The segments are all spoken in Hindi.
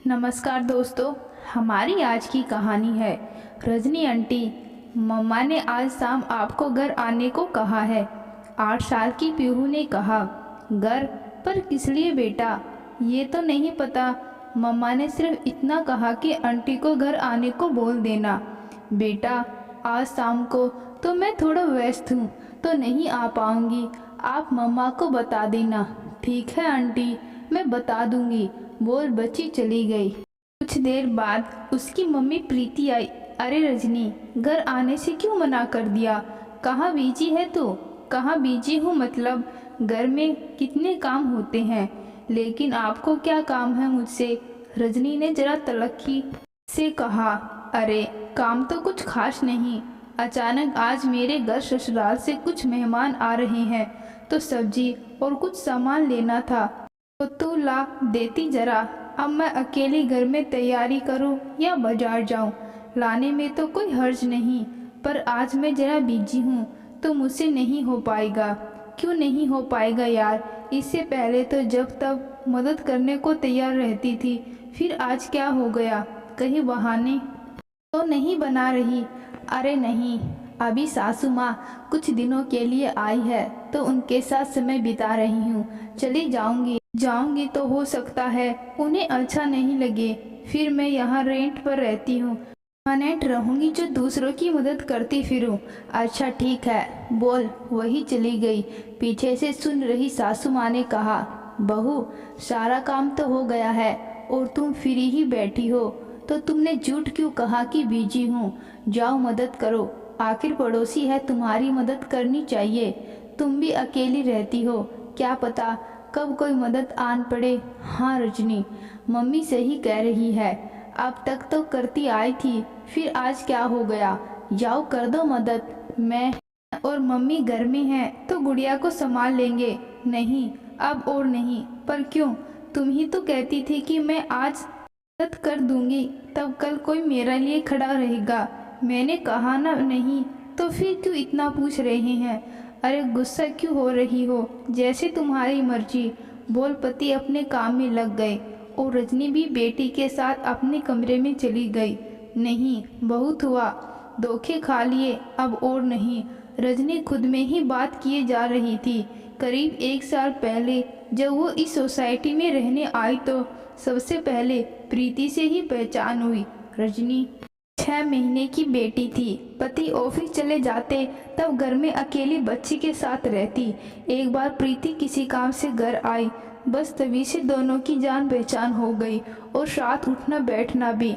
नमस्कार दोस्तों, हमारी आज की कहानी है रजनी आंटी। मम्मा ने आज शाम आपको घर आने को कहा है। 8 साल की पीहू ने कहा। घर पर किस लिए बेटा? ये तो नहीं पता। मम्मा ने सिर्फ इतना कहा कि आंटी को घर आने को बोल देना। बेटा, आज शाम को तो मैं थोड़ा व्यस्त हूँ तो नहीं आ पाऊँगी। आप मम्मा को बता देना। ठीक है आंटी, मैं बता दूँगी, बोल बच्ची चली गई। कुछ देर बाद उसकी मम्मी प्रीति आई। अरे रजनी, घर आने से क्यों मना कर दिया? कहाँ बिजी है तू? कहाँ बिजी हूँ मतलब घर में कितने काम होते हैं, लेकिन आपको क्या काम है मुझसे? रजनी ने जरा तलखी से कहा। अरे काम तो कुछ खास नहीं, अचानक आज मेरे घर ससुराल से कुछ मेहमान आ रहे हैं तो सब्जी और कुछ सामान लेना था, तो तू ला देती जरा। अब मैं अकेली घर में तैयारी करूं या बाजार जाऊं? लाने में तो कोई हर्ज नहीं, पर आज मैं जरा बिजी हूं तो मुझसे नहीं हो पाएगा। क्यों नहीं हो पाएगा यार? इससे पहले तो जब तब मदद करने को तैयार रहती थी, फिर आज क्या हो गया? कहीं बहाने तो नहीं बना रही? अरे नहीं, अभी सासू माँ कुछ दिनों के लिए आई है तो उनके साथ समय बिता रही हूँ। चली जाऊंगी तो हो सकता है उन्हें अच्छा नहीं लगे, फिर मैं यहाँ रेंट पर रहती हूँ। परमानेंट रहूंगी जो दूसरों की मदद करती फिरूं। अच्छा ठीक है, बोल। वही चली गई। पीछे से सुन रही सासू माँ ने कहा, बहू सारा काम तो हो गया है और तुम फ्री ही बैठी हो, तो तुमने झूठ क्यों कहा कि बिजी हूँ? जाओ मदद करो, आखिर पड़ोसी है, तुम्हारी मदद करनी चाहिए। तुम भी अकेली रहती हो, क्या पता कब कोई मदद आन पड़े। हाँ रजनी, मम्मी सही कह रही है, अब तक तो करती आई थी, फिर आज क्या हो गया? जाओ कर दो मदद। मैं और मम्मी घर में हैं तो गुड़िया को संभाल लेंगे। नहीं, अब और नहीं। पर क्यों? तुम ही तो कहती थी कि मैं आज मदद कर दूंगी, तब कल कोई मेरे लिए खड़ा रहेगा। मैंने कहा ना नहीं, तो फिर क्यों इतना पूछ रहे हैं? अरे गुस्सा क्यों हो रही हो? जैसे तुम्हारी मर्जी। बोल पति अपने काम में लग गए और रजनी भी बेटी के साथ अपने कमरे में चली गई। नहीं, बहुत हुआ, धोखे खा लिए, अब और नहीं। रजनी खुद में ही बात किए जा रही थी। करीब 1 साल पहले जब वो इस सोसाइटी में रहने आई तो सबसे पहले प्रीति से ही पहचान हुई। रजनी 6 महीने की बेटी थी। पति ऑफिस चले जाते तब घर में अकेली बच्ची के साथ रहती। एक बार प्रीति किसी काम से घर आई, बस तभी से दोनों की जान पहचान हो गई और साथ उठना बैठना भी।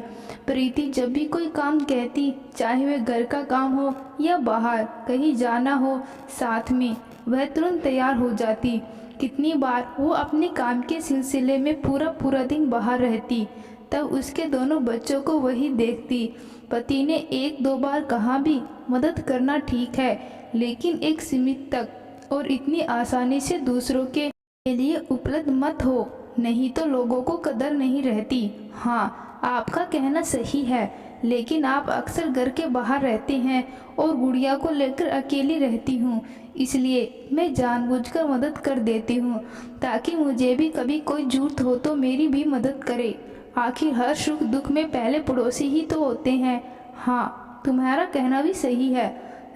प्रीति जब भी कोई काम कहती, चाहे वह घर का काम हो या बाहर कहीं जाना हो साथ में, वह तुरंत तैयार हो जाती। कितनी बार वो अपने काम के सिलसिले में पूरा दिन बाहर रहती, तब उसके दोनों बच्चों को वही देखती। पति ने 1-2 बार कहा भी मदद करना ठीक है, लेकिन एक सीमित तक, और इतनी आसानी से दूसरों के लिए उपलब्ध मत हो, नहीं तो लोगों को कदर नहीं रहती। हाँ, आपका कहना सही है, लेकिन आप अक्सर घर के बाहर रहते हैं और गुड़िया को लेकर अकेली रहती हूँ, इसलिए मैं जानबूझकर मदद कर देती हूँ, ताकि मुझे भी कभी कोई जरूरत हो तो मेरी भी मदद करे। आखिर हर सुख दुख में पहले पड़ोसी ही तो होते हैं। हाँ, तुम्हारा कहना भी सही है।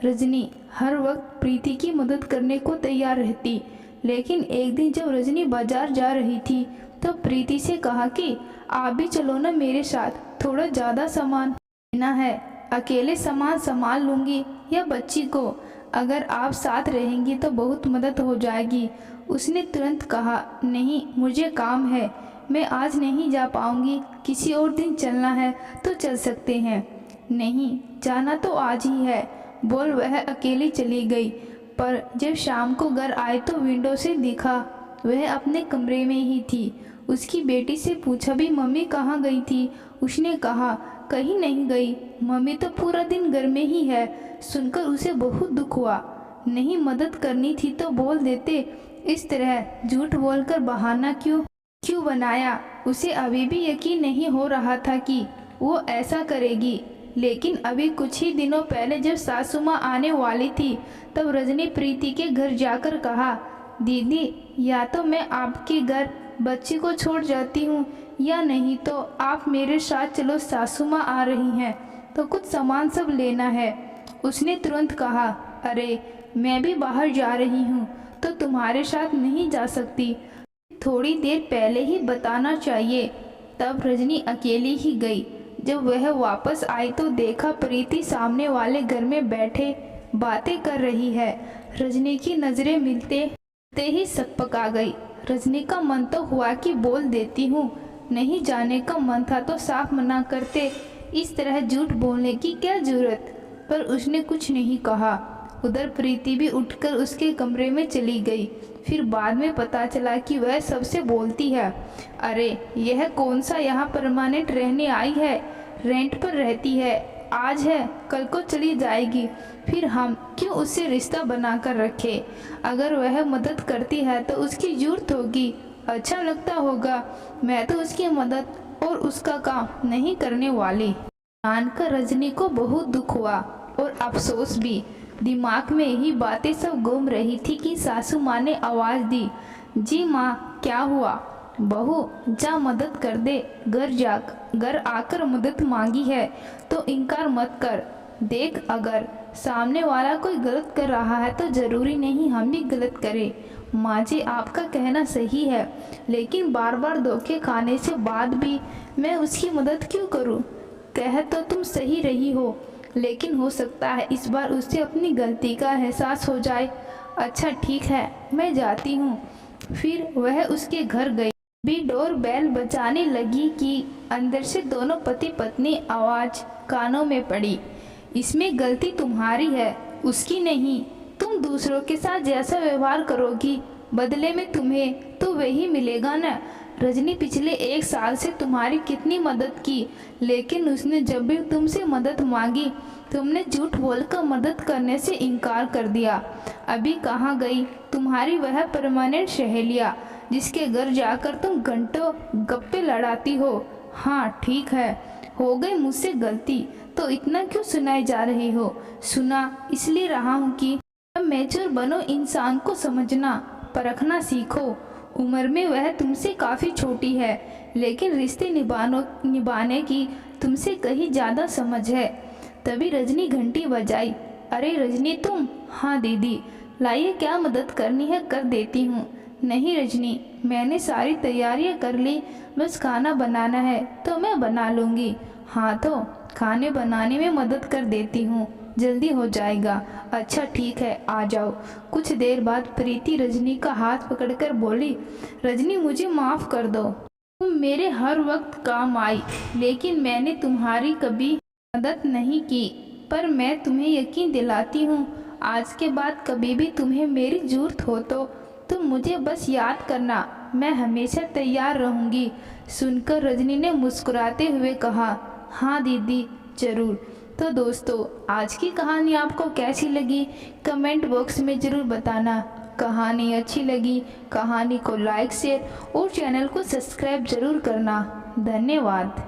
रजनी हर वक्त प्रीति की मदद करने को तैयार रहती, लेकिन एक दिन जब रजनी बाजार जा रही थी तो प्रीति से कहा कि आप भी चलो ना मेरे साथ, थोड़ा ज़्यादा सामान लेना है। अकेले सामान संभाल लूँगी या बच्ची को? अगर आप साथ रहेंगी तो बहुत मदद हो जाएगी। उसने तुरंत कहा, नहीं मुझे काम है, मैं आज नहीं जा पाऊंगी, किसी और दिन चलना है तो चल सकते हैं। नहीं, जाना तो आज ही है, बोल वह अकेली चली गई। पर जब शाम को घर आए तो विंडो से दिखा वह अपने कमरे में ही थी। उसकी बेटी से पूछा भी मम्मी कहाँ गई थी? उसने कहा कहीं नहीं गई, मम्मी तो पूरा दिन घर में ही है। सुनकर उसे बहुत दुख हुआ। नहीं मदद करनी थी तो बोल देते, इस तरह झूठ बोलकर बहाना क्यों बनाया? उसे अभी भी यकीन नहीं हो रहा था कि वो ऐसा करेगी, लेकिन अभी कुछ ही दिनों पहले जब सासू माँ आने वाली थी तब रजनी प्रीति के घर जाकर कहा, दीदी या तो मैं आपके घर बच्ची को छोड़ जाती हूँ या नहीं तो आप मेरे साथ चलो, सासू माँ आ रही हैं तो कुछ सामान सब लेना है। उसने तुरंत कहा, अरे मैं भी बाहर जा रही हूँ तो तुम्हारे साथ नहीं जा सकती, थोड़ी देर पहले ही बताना चाहिए। तब रजनी अकेली ही गई। जब वह वापस आई तो देखा प्रीति सामने वाले घर में बैठे बातें कर रही है। रजनी की नज़रें मिलते ही सकपका गई। रजनी का मन तो हुआ कि बोल देती हूँ, नहीं जाने का मन था तो साफ मना करते, इस तरह झूठ बोलने की क्या जरूरत। पर उसने कुछ नहीं कहा। उधर प्रीति भी उठकर उसके कमरे में चली गई। फिर बाद में पता चला कि वह सबसे बोलती है, अरे यह कौन सा यहाँ परमानेंट रहने आई है, रेंट पर रहती है, आज है कल को चली जाएगी, फिर हम क्यों उससे रिश्ता बना कर रखे। अगर वह मदद करती है तो उसकी जरूरत होगी, अच्छा लगता होगा। मैं तो उसकी मदद और उसका काम नहीं करने वाली। जानकर रजनी को बहुत दुख हुआ और अफसोस भी। दिमाग में यही बातें सब घूम रही थी कि सासू माँ ने आवाज़ दी, जी माँ क्या हुआ, बहू जा मदद कर दे, घर आकर मदद मांगी है तो इनकार मत कर। देख अगर सामने वाला कोई गलत कर रहा है तो ज़रूरी नहीं हम भी गलत करें। माँ जी आपका कहना सही है, लेकिन बार बार धोखे खाने से बाद भी मैं उसकी मदद क्यों करूँ। कह तो तुम सही रही हो, लेकिन हो सकता है इस बार उससे अपनी गलती का एहसास हो जाए। अच्छा ठीक है मैं जाती हूँ। फिर वह उसके घर गई। भी डोर बेल बजाने लगी कि अंदर से दोनों पति पत्नी आवाज़ कानों में पड़ी, इसमें गलती तुम्हारी है उसकी नहीं। तुम दूसरों के साथ जैसा व्यवहार करोगी बदले में तुम्हें तो वही मिलेगा ना। रजनी पिछले 1 साल से तुम्हारी कितनी मदद की, लेकिन उसने जब भी तुमसे मदद मांगी तुमने झूठ बोलकर मदद करने से इनकार कर दिया। अभी कहाँ गई तुम्हारी वह परमानेंट सहेलियाँ जिसके घर जाकर तुम घंटों गप्पे लड़ाती हो। हाँ ठीक है हो गई मुझसे गलती, तो इतना क्यों सुनाए जा रही हो। सुना इसलिए रहा हूँ कि अब मैच्योर बनो, इंसान को समझना परखना सीखो। उम्र में वह तुमसे काफ़ी छोटी है, लेकिन रिश्ते निभाने की तुमसे कहीं ज़्यादा समझ है। तभी रजनी घंटी बजाई। अरे रजनी तुम। हाँ दीदी लाइए क्या मदद करनी है कर देती हूँ। नहीं रजनी मैंने सारी तैयारियाँ कर ली, बस खाना बनाना है तो मैं बना लूँगी। हाँ तो खाने बनाने में मदद कर देती हूँ, जल्दी हो जाएगा। अच्छा ठीक है आ जाओ। कुछ देर बाद प्रीति रजनी का हाथ पकड़कर बोली, रजनी मुझे माफ़ कर दो, तुम मेरे हर वक्त काम आई, लेकिन मैंने तुम्हारी कभी मदद नहीं की। पर मैं तुम्हें यकीन दिलाती हूँ आज के बाद कभी भी तुम्हें मेरी ज़रूरत हो तो तुम मुझे बस याद करना, मैं हमेशा तैयार रहूँगी। सुनकर रजनी ने मुस्कुराते हुए कहा, हाँ दीदी ज़रूर। तो दोस्तों आज की कहानी आपको कैसी लगी कमेंट बॉक्स में ज़रूर बताना। कहानी अच्छी लगी कहानी को लाइक शेयर और चैनल को सब्सक्राइब ज़रूर करना। धन्यवाद।